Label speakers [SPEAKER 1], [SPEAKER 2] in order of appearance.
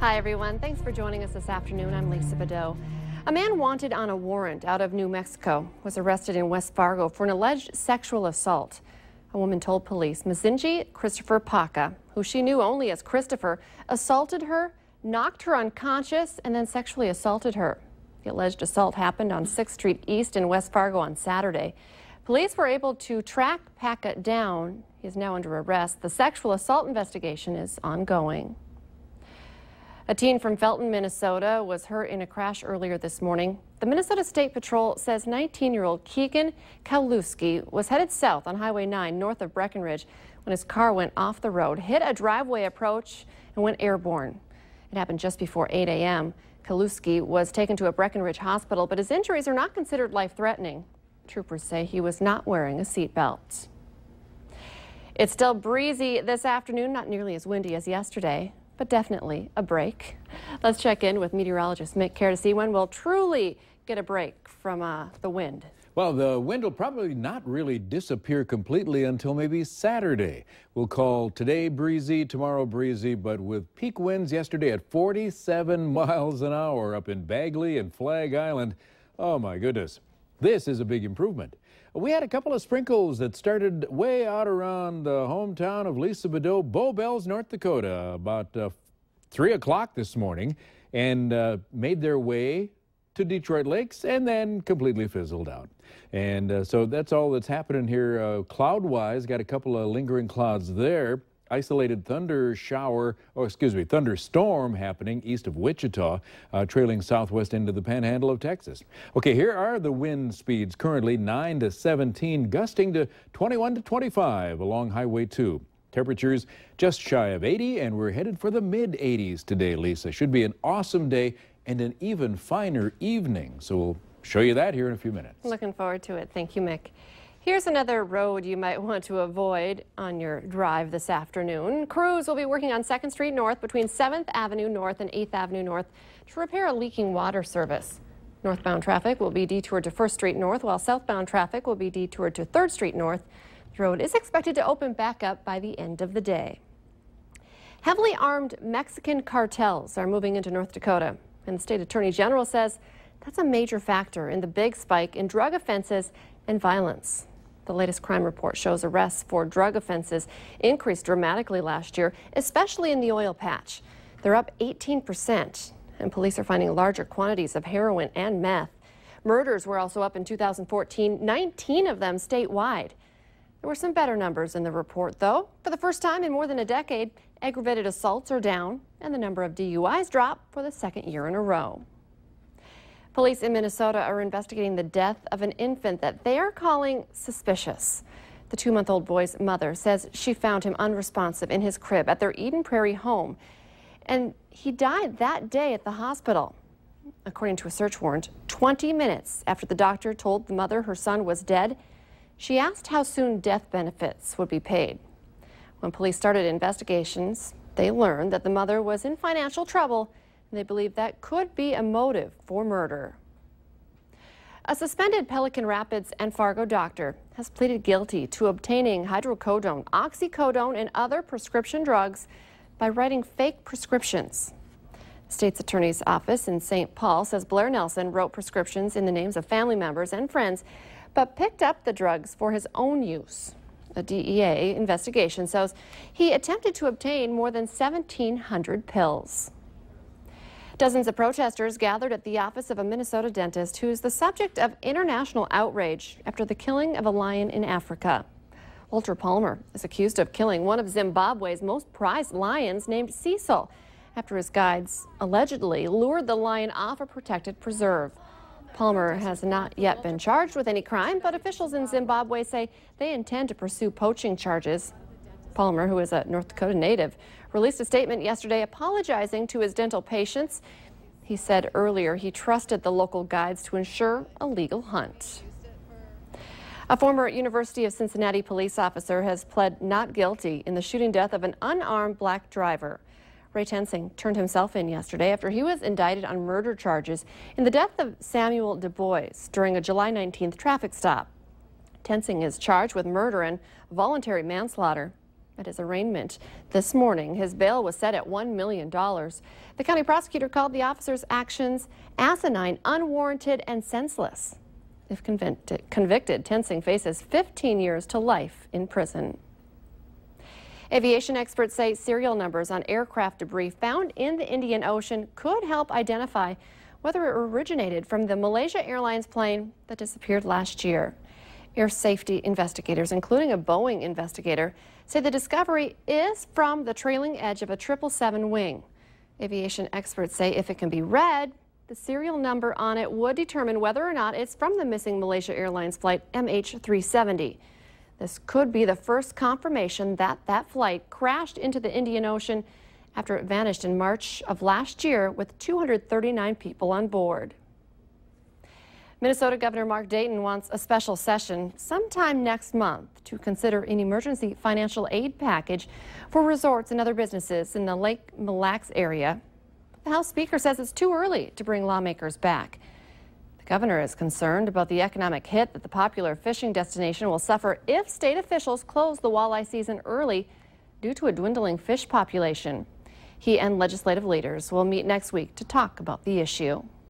[SPEAKER 1] Hi, everyone. Thanks for joining us this afternoon. I'm Lisa Badeau. A man wanted on a warrant out of New Mexico was arrested in West Fargo for an alleged sexual assault. A woman told police Mazinji Christopher Paca, who she knew only as Christopher, assaulted her, knocked her unconscious, and then sexually assaulted her. The alleged assault happened on 6th Street East in West Fargo on Saturday. Police were able to track Paca down. He is now under arrest. The sexual assault investigation is ongoing. A teen from Felton, Minnesota was hurt in a crash earlier this morning. The Minnesota State Patrol says 19-year-old Keegan Kowalewski was headed south on Highway 9 north of Breckenridge when his car went off the road, hit a driveway approach, and went airborne. It happened just before 8 a.m. Kowalewski was taken to a Breckenridge hospital, but his injuries are not considered life-threatening. Troopers say he was not wearing a seatbelt. It's still breezy this afternoon, not nearly as windy as yesterday, but definitely a break. Let's check in with meteorologist Mick Kerr to see when we'll truly get a break from the wind.
[SPEAKER 2] Well, the wind will probably not really disappear completely until maybe Saturday. We'll call today breezy, tomorrow breezy, but with peak winds yesterday at 47 miles an hour up in Bagley and Flag Island. Oh my goodness, this is a big improvement. We had a couple of sprinkles that started way out around the hometown of Lisa Badeau, Bow Bells, North Dakota, about 3 o'clock this morning, and made their way to Detroit Lakes and then completely fizzled out. And so that's all that's happening here cloud-wise. Got a couple of lingering clouds there. Isolated thunderstorm happening east of Wichita, trailing southwest into the panhandle of Texas. Okay, here are the wind speeds currently 9 to 17, gusting to 21 to 25 along Highway 2. Temperatures just shy of 80, and we're headed for the mid-80s today, Lisa. Should be an awesome day and an even finer evening. So we'll show you that here in a few minutes.
[SPEAKER 1] Looking forward to it. Thank you, Mick. Here's another road you might want to avoid on your drive this afternoon. Crews will be working on 2nd Street North between 7th Avenue North and 8th Avenue North to repair a leaking water service. Northbound traffic will be detoured to 1st Street North, while southbound traffic will be detoured to 3rd Street North. The road is expected to open back up by the end of the day. Heavily armed Mexican cartels are moving into North Dakota, and the state attorney general says that's a major factor in the big spike in drug offenses and violence. The latest crime report shows arrests for drug offenses increased dramatically last year, especially in the oil patch. They're up 18%, and police are finding larger quantities of heroin and meth. Murders were also up in 2014, 19 of them statewide. There were some better numbers in the report, though. For the first time in more than a decade, aggravated assaults are down, and the number of DUIs dropped for the second year in a row. Police in Minnesota are investigating the death of an infant that they are calling suspicious. The 2-month-old boy's mother says she found him unresponsive in his crib at their Eden Prairie home, and he died that day at the hospital. According to a search warrant, 20 minutes after the doctor told the mother her son was dead, she asked how soon death benefits would be paid. When police started investigations, they learned that the mother was in financial trouble. They believe that could be a motive for murder. A suspended Pelican Rapids and Fargo doctor has pleaded guilty to obtaining hydrocodone, oxycodone, and other prescription drugs by writing fake prescriptions. The state's attorney's office in St. Paul says Blair Nelson wrote prescriptions in the names of family members and friends, but picked up the drugs for his own use. A DEA investigation says he attempted to obtain more than 1,700 pills. Dozens of protesters gathered at the office of a Minnesota dentist who's the subject of international outrage after the killing of a lion in Africa. Walter Palmer is accused of killing one of Zimbabwe's most prized lions named Cecil after his guides allegedly lured the lion off a protected preserve. Palmer has not yet been charged with any crime, but officials in Zimbabwe say they intend to pursue poaching charges. Palmer, who is a North Dakota native, released a statement yesterday apologizing to his dental patients. He said earlier he trusted the local guides to ensure a legal hunt. A former University of Cincinnati police officer has pled not guilty in the shooting death of an unarmed black driver. Ray Tensing turned himself in yesterday after he was indicted on murder charges in the death of Samuel Du Bois during a July 19th traffic stop. Tensing is charged with murder and voluntary manslaughter. at his arraignment this morning. His bail was set at $1 million. The county prosecutor called the officer's actions asinine, unwarranted, and senseless. If convicted, Tensing faces 15 years to life in prison. Aviation experts say serial numbers on aircraft debris found in the Indian Ocean could help identify whether it originated from the Malaysia Airlines plane that disappeared last year. Air safety investigators, including a Boeing investigator, say the discovery is from the trailing edge of a 777 wing. Aviation experts say if it can be read, the serial number on it would determine whether or not it's from the missing Malaysia Airlines flight MH370. This could be the first confirmation that that flight crashed into the Indian Ocean after it vanished in March of last year with 239 people on board. Minnesota Governor Mark Dayton wants a special session sometime next month to consider an emergency financial aid package for resorts and other businesses in the Lake Mille Lacs area. The House Speaker says it's too early to bring lawmakers back. The governor is concerned about the economic hit that the popular fishing destination will suffer if state officials close the walleye season early due to a dwindling fish population. He and legislative leaders will meet next week to talk about the issue.